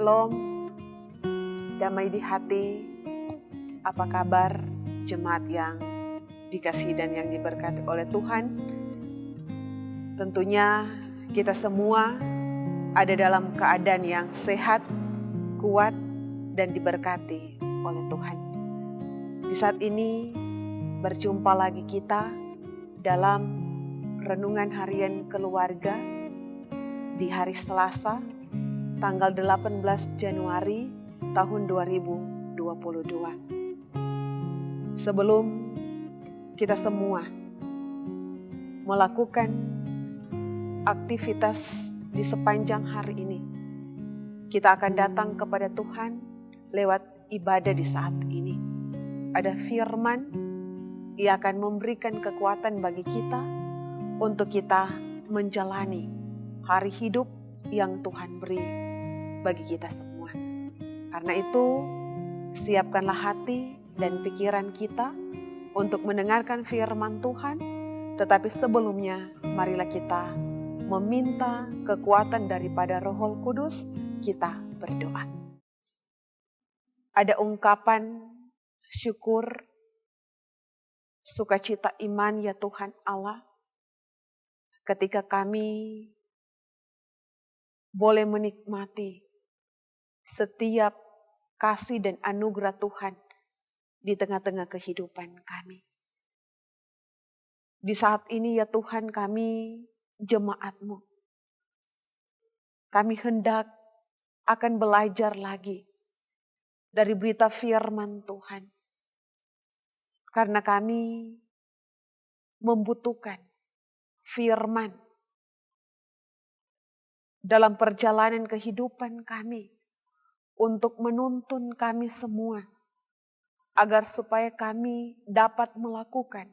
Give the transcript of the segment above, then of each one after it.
Shalom, damai di hati. Apa kabar jemaat yang dikasihi dan yang diberkati oleh Tuhan? Tentunya kita semua ada dalam keadaan yang sehat, kuat, dan diberkati oleh Tuhan. Di saat ini berjumpa lagi kita dalam renungan harian keluarga di hari Selasa, tanggal 18 Januari tahun 2022. Sebelum kita semua melakukan aktivitas di sepanjang hari ini, kita akan datang kepada Tuhan lewat ibadah di saat ini. Ada firman, Ia akan memberikan kekuatan bagi kita untuk kita menjalani hari hidup yang Tuhan beri bagi kita semua. Karena itu, siapkanlah hati dan pikiran kita untuk mendengarkan firman Tuhan. Tetapi sebelumnya, marilah kita meminta kekuatan daripada Roh Kudus. Kita berdoa. Ada ungkapan syukur, sukacita iman ya Tuhan Allah, ketika kami boleh menikmati setiap kasih dan anugerah Tuhan di tengah-tengah kehidupan kami. Di saat ini ya Tuhan, kami jemaat-Mu. Kami hendak akan belajar lagi dari berita firman Tuhan. Karena kami membutuhkan firman dalam perjalanan kehidupan kami, untuk menuntun kami semua, agar supaya kami dapat melakukan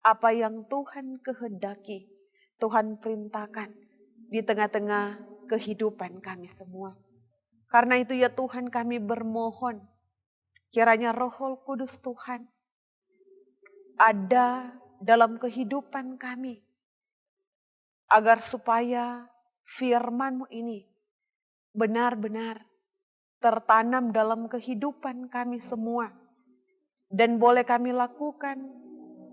apa yang Tuhan kehendaki, Tuhan perintahkan di tengah-tengah kehidupan kami semua. Karena itu ya Tuhan, kami bermohon, kiranya Roh Kudus Tuhan ada dalam kehidupan kami, agar supaya firman-Mu ini benar-benar tertanam dalam kehidupan kami semua. Dan boleh kami lakukan,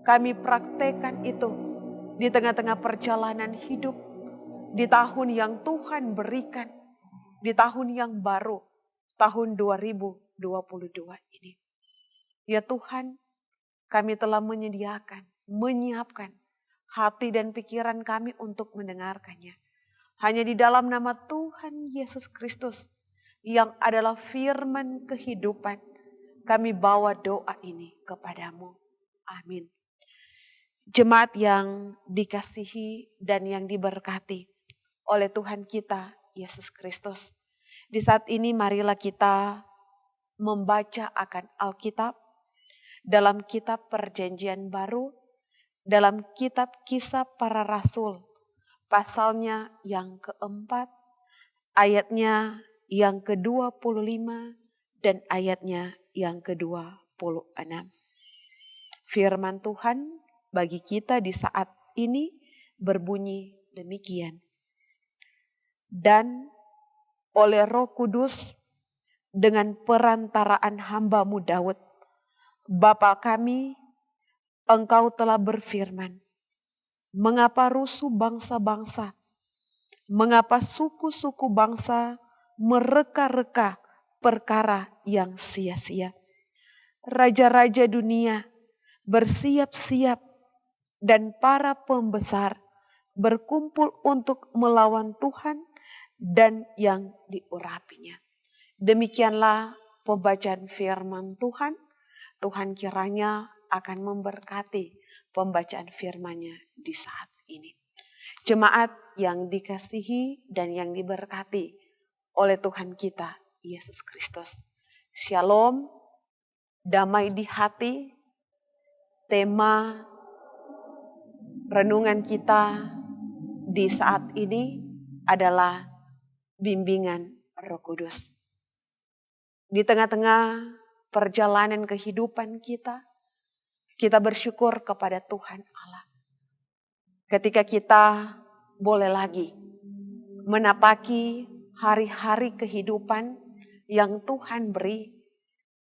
kami praktekkan itu di tengah-tengah perjalanan hidup, di tahun yang Tuhan berikan, di tahun yang baru, tahun 2022 ini. Ya Tuhan, kami telah menyiapkan hati dan pikiran kami untuk mendengarkannya. Hanya di dalam nama Tuhan Yesus Kristus, yang adalah firman kehidupan, kami bawa doa ini kepadamu. Amin. Jemaat yang dikasihi dan yang diberkati oleh Tuhan kita Yesus Kristus. Di saat ini marilah kita membaca akan Alkitab dalam kitab Perjanjian Baru, dalam kitab Kisah Para Rasul, pasalnya yang keempat, ayatnya yang ke-25 dan ayatnya yang ke-26. Firman Tuhan bagi kita di saat ini berbunyi demikian. Dan oleh Roh Kudus dengan perantaraan hamba-Mu Daud, Bapa kami, Engkau telah berfirman, mengapa rusuh bangsa-bangsa, mengapa suku-suku bangsa mereka-reka perkara yang sia-sia. Raja-raja dunia bersiap-siap dan para pembesar berkumpul untuk melawan Tuhan dan yang diurapinya. Demikianlah pembacaan firman Tuhan. Tuhan kiranya akan memberkati pembacaan firman-Nya di saat ini. Jemaat yang dikasihi dan yang diberkati oleh Tuhan kita Yesus Kristus. Shalom, damai di hati. Tema renungan kita di saat ini adalah bimbingan Roh Kudus. Di tengah-tengah perjalanan kehidupan kita, kita bersyukur kepada Tuhan Allah. Ketika kita boleh lagi menapaki hari-hari kehidupan yang Tuhan beri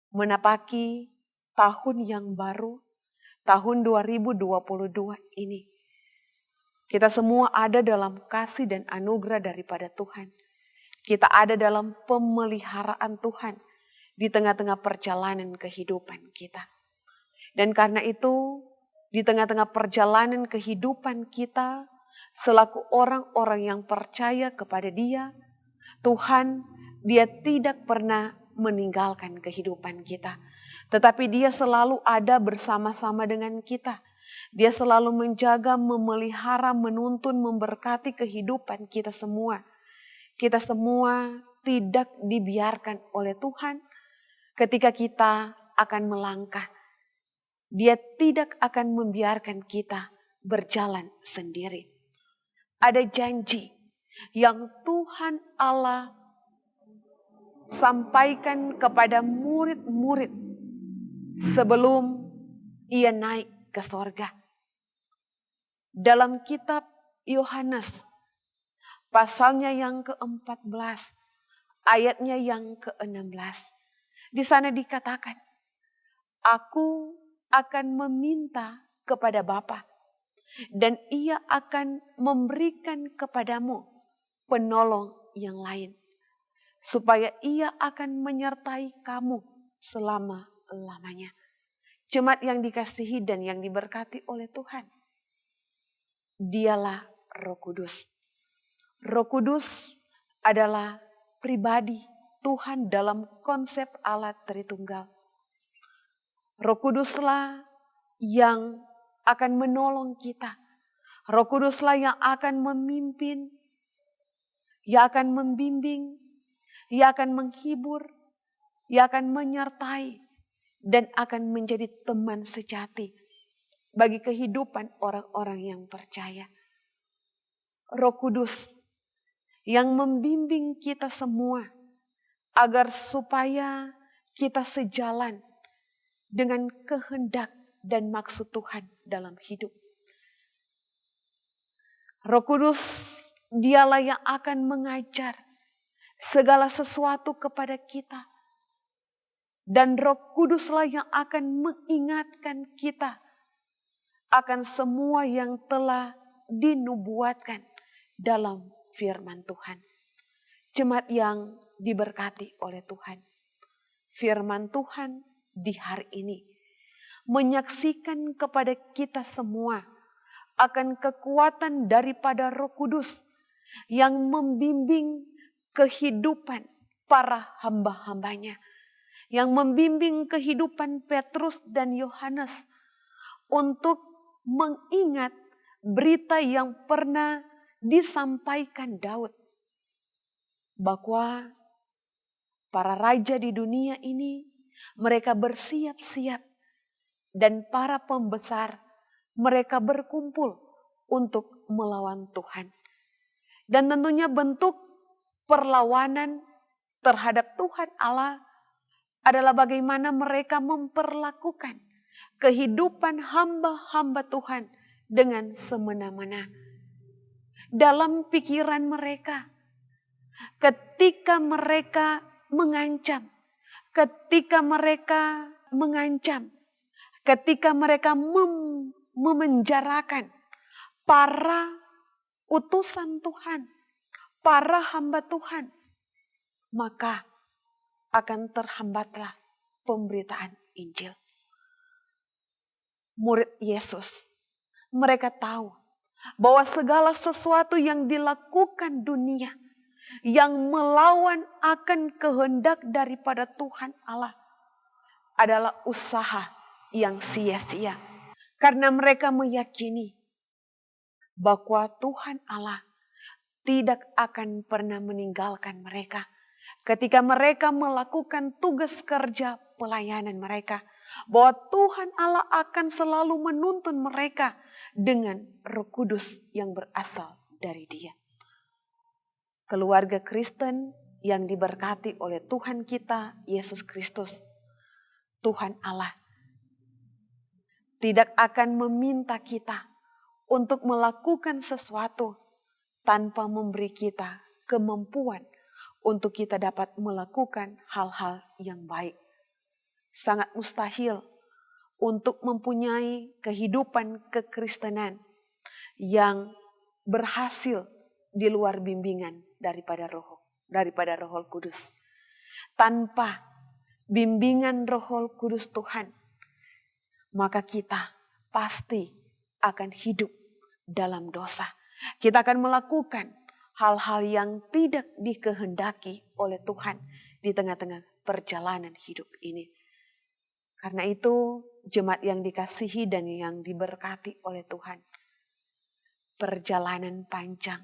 menapaki tahun yang baru, tahun 2022 ini. Kita semua ada dalam kasih dan anugerah daripada Tuhan. Kita ada dalam pemeliharaan Tuhan di tengah-tengah perjalanan kehidupan kita. Dan karena itu, di tengah-tengah perjalanan kehidupan kita, selaku orang-orang yang percaya kepada Dia, Tuhan, Dia tidak pernah meninggalkan kehidupan kita. Tetapi Dia selalu ada bersama-sama dengan kita. Dia selalu menjaga, memelihara, menuntun, memberkati kehidupan kita semua. Kita semua tidak dibiarkan oleh Tuhan ketika kita akan melangkah. Dia tidak akan membiarkan kita berjalan sendiri. Ada janji yang Tuhan Allah sampaikan kepada murid-murid sebelum Ia naik ke sorga. Dalam kitab Yohanes, pasalnya yang ke-14, ayatnya yang ke-16. Di sana dikatakan, Aku akan meminta kepada Bapa, dan Ia akan memberikan kepadamu penolong yang lain, supaya Ia akan menyertai kamu selama-lamanya. Jemaat yang dikasihi dan yang diberkati oleh Tuhan, Dialah Roh Kudus. Roh Kudus adalah pribadi Tuhan dalam konsep Allah Tritunggal. Roh Kuduslah yang akan menolong kita. Roh Kuduslah yang akan memimpin, yang akan membimbing, yang akan menghibur, yang akan menyertai, dan akan menjadi teman sejati bagi kehidupan orang-orang yang percaya. Roh Kudus yang membimbing kita semua agar supaya kita sejalan dengan kehendak dan maksud Tuhan dalam hidup. Roh Kudus Dialah yang akan mengajar segala sesuatu kepada kita. Dan Roh Kuduslah yang akan mengingatkan kita akan semua yang telah dinubuatkan dalam firman Tuhan. Jemaat yang diberkati oleh Tuhan. Firman Tuhan di hari ini menyaksikan kepada kita semua akan kekuatan daripada Roh Kudus yang membimbing kehidupan para hamba-hambanya, yang membimbing kehidupan Petrus dan Yohanes untuk mengingat berita yang pernah disampaikan Daud, bahwa para raja di dunia ini mereka bersiap-siap dan para pembesar mereka berkumpul untuk melawan Tuhan. Dan tentunya bentuk perlawanan terhadap Tuhan Allah adalah bagaimana mereka memperlakukan kehidupan hamba-hamba Tuhan dengan semena-mena. Dalam pikiran mereka, ketika mereka mengancam, ketika mereka memenjarakan para utusan Tuhan, para hamba Tuhan, maka akan terhambatlah pemberitaan Injil. Murid Yesus, mereka tahu bahwa segala sesuatu yang dilakukan dunia yang melawan akan kehendak daripada Tuhan Allah adalah usaha yang sia-sia. Karena mereka meyakini bahwa Tuhan Allah tidak akan pernah meninggalkan mereka ketika mereka melakukan tugas kerja pelayanan mereka. Bahwa Tuhan Allah akan selalu menuntun mereka dengan Roh Kudus yang berasal dari Dia. Keluarga Kristen yang diberkati oleh Tuhan kita, Yesus Kristus, Tuhan Allah tidak akan meminta kita untuk melakukan sesuatu tanpa memberi kita kemampuan untuk kita dapat melakukan hal-hal yang baik. Sangat mustahil untuk mempunyai kehidupan kekristenan yang berhasil di luar bimbingan daripada Roh Kudus. Tanpa bimbingan Roh Kudus Tuhan, maka kita pasti akan hidup dalam dosa. Kita akan melakukan hal-hal yang tidak dikehendaki oleh Tuhan di tengah-tengah perjalanan hidup ini. Karena itu, jemaat yang dikasihi dan yang diberkati oleh Tuhan, perjalanan panjang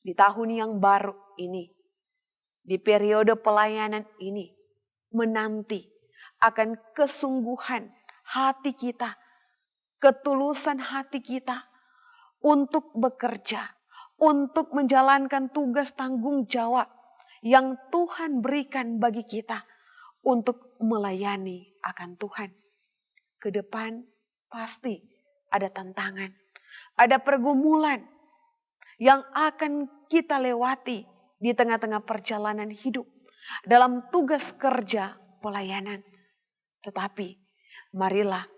di tahun yang baru ini, di periode pelayanan ini, menanti akan kesungguhan hati kita, ketulusan hati kita untuk bekerja, untuk menjalankan tugas tanggung jawab yang Tuhan berikan bagi kita untuk melayani akan Tuhan. Ke depan pasti ada tantangan, ada pergumulan yang akan kita lewati di tengah-tengah perjalanan hidup dalam tugas kerja pelayanan. Tetapi marilah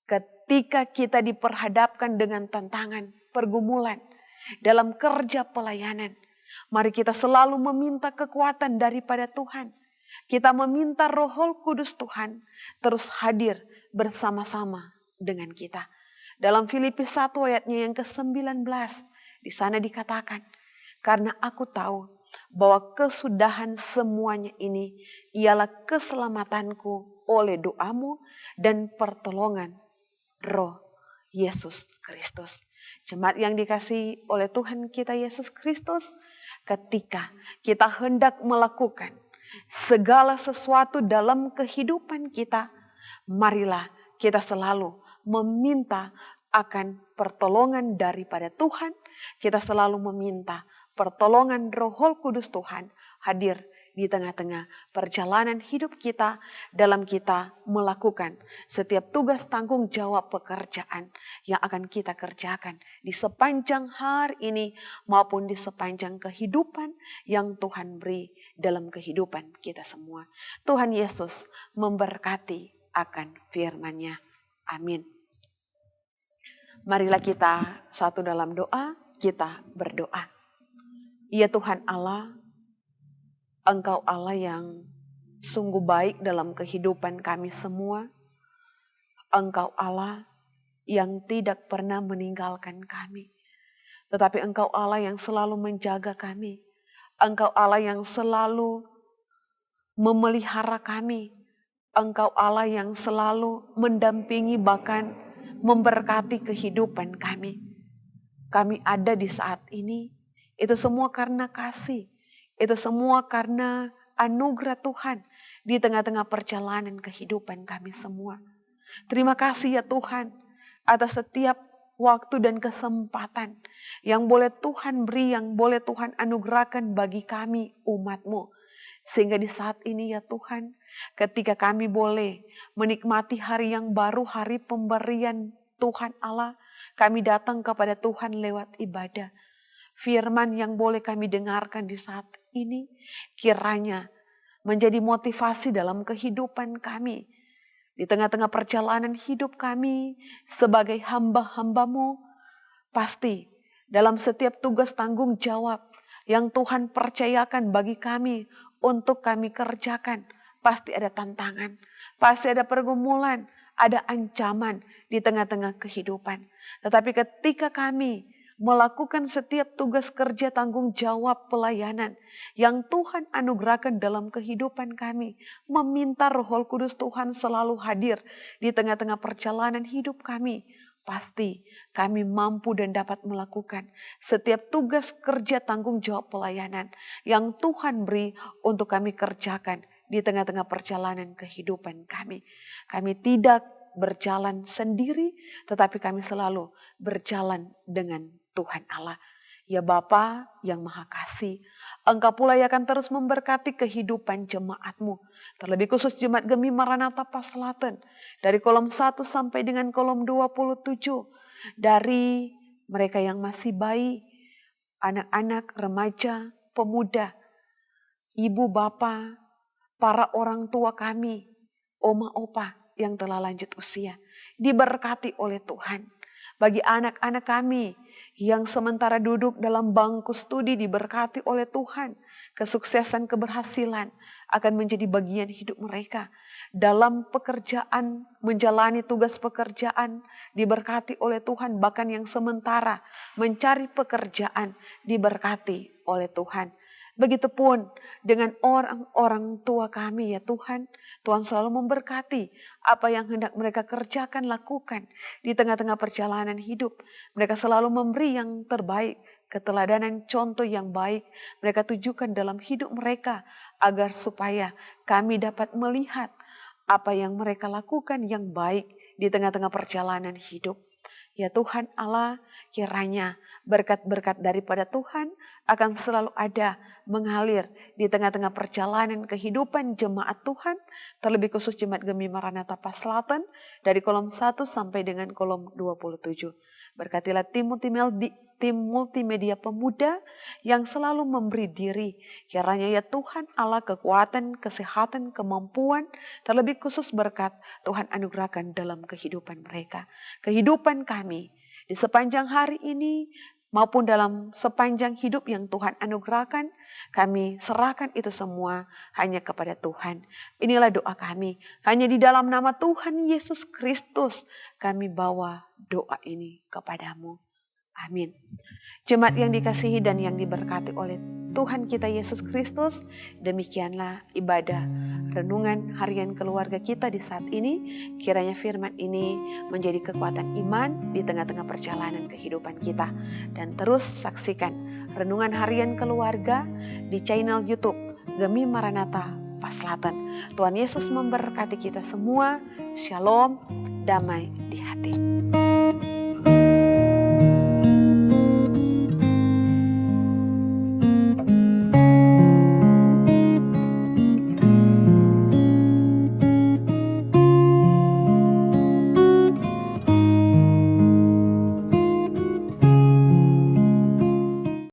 ketika kita diperhadapkan dengan tantangan, pergumulan dalam kerja pelayanan, mari kita selalu meminta kekuatan daripada Tuhan. Kita meminta Roh Kudus Tuhan terus hadir bersama-sama dengan kita. Dalam Filipi 1 ayatnya yang ke-19, di sana dikatakan, karena aku tahu bahwa kesudahan semuanya ini ialah keselamatanku oleh doamu dan pertolongan Roh Yesus Kristus. Jemaat yang dikasihi oleh Tuhan kita Yesus Kristus, ketika kita hendak melakukan segala sesuatu dalam kehidupan kita, marilah kita selalu meminta akan pertolongan daripada Tuhan. Kita selalu meminta pertolongan Roh Kudus Tuhan hadir di tengah-tengah perjalanan hidup kita dalam kita melakukan setiap tugas tanggung jawab pekerjaan yang akan kita kerjakan di sepanjang hari ini maupun di sepanjang kehidupan yang Tuhan beri dalam kehidupan kita semua. Tuhan Yesus memberkati akan firman-Nya. Amin. Marilah kita satu dalam doa, kita berdoa. Ya Tuhan Allah, Engkau Allah yang sungguh baik dalam kehidupan kami semua. Engkau Allah yang tidak pernah meninggalkan kami. Tetapi Engkau Allah yang selalu menjaga kami. Engkau Allah yang selalu memelihara kami. Engkau Allah yang selalu mendampingi bahkan memberkati kehidupan kami. Kami ada di saat ini, itu semua karena kasih. Itu semua karena anugerah Tuhan di tengah-tengah perjalanan kehidupan kami semua. Terima kasih ya Tuhan atas setiap waktu dan kesempatan yang boleh Tuhan beri, yang boleh Tuhan anugerahkan bagi kami umat-Mu. Sehingga di saat ini ya Tuhan, ketika kami boleh menikmati hari yang baru, hari pemberian Tuhan Allah, kami datang kepada Tuhan lewat ibadah. Firman yang boleh kami dengarkan di saat ini, kiranya menjadi motivasi dalam kehidupan kami. Di tengah-tengah perjalanan hidup kami sebagai hamba-hamba-Mu, pasti dalam setiap tugas tanggung jawab yang Tuhan percayakan bagi kami untuk kami kerjakan, pasti ada tantangan, pasti ada pergumulan, ada ancaman di tengah-tengah kehidupan. Tetapi ketika kami melakukan setiap tugas kerja tanggung jawab pelayanan yang Tuhan anugerahkan dalam kehidupan kami, meminta Roh Kudus Tuhan selalu hadir di tengah-tengah perjalanan hidup kami, pasti kami mampu dan dapat melakukan setiap tugas kerja tanggung jawab pelayanan yang Tuhan beri untuk kami kerjakan di tengah-tengah perjalanan kehidupan kami. Kami tidak berjalan sendiri, tetapi kami selalu berjalan dengan Tuhan Allah. Ya Bapa yang Maha Kasih, Engkau pula yang akan terus memberkati kehidupan jemaat-Mu. Terlebih khusus jemaat Gemi Maranatha Paslaten. Dari kolom 1 sampai dengan kolom 27. Dari mereka yang masih bayi, anak-anak, remaja, pemuda. ibu bapa, para orang tua kami, oma opa yang telah lanjut usia, diberkati oleh Tuhan. Bagi anak-anak kami yang sementara duduk dalam bangku studi, diberkati oleh Tuhan. Kesuksesan, keberhasilan akan menjadi bagian hidup mereka. Dalam pekerjaan, menjalani tugas pekerjaan, diberkati oleh Tuhan. Bahkan yang sementara mencari pekerjaan, diberkati oleh Tuhan. Begitupun dengan orang-orang tua kami ya Tuhan. Tuhan selalu memberkati apa yang hendak mereka kerjakan, lakukan di tengah-tengah perjalanan hidup. Mereka selalu memberi yang terbaik, keteladanan contoh yang baik mereka tujukan dalam hidup mereka, agar supaya kami dapat melihat apa yang mereka lakukan yang baik di tengah-tengah perjalanan hidup. Ya Tuhan Allah, kiranya berkat-berkat daripada Tuhan akan selalu ada mengalir di tengah-tengah perjalanan kehidupan jemaat Tuhan, terlebih khusus Jemaat Gemi Maranatha Paslatan dari kolom 1 sampai dengan kolom 27. Berkatilah tim multimedia pemuda yang selalu memberi diri. Kiranya ya Tuhan Allah, kekuatan, kesehatan, kemampuan, terlebih khusus berkat Tuhan anugerahkan dalam kehidupan mereka. Kehidupan kami di sepanjang hari ini maupun dalam sepanjang hidup yang Tuhan anugerahkan, kami serahkan itu semua hanya kepada Tuhan. Inilah doa kami. Hanya di dalam nama Tuhan Yesus Kristus kami bawa doa ini kepadamu. Amin. Jemaat yang dikasihi dan yang diberkati oleh Tuhan kita Yesus Kristus, demikianlah ibadah renungan harian keluarga kita di saat ini. Kiranya firman ini menjadi kekuatan iman di tengah-tengah perjalanan kehidupan kita. Dan terus saksikan renungan harian keluarga di channel YouTube Gemi Maranatha Paslatan. Tuhan Yesus memberkati kita semua. Shalom, damai di hati.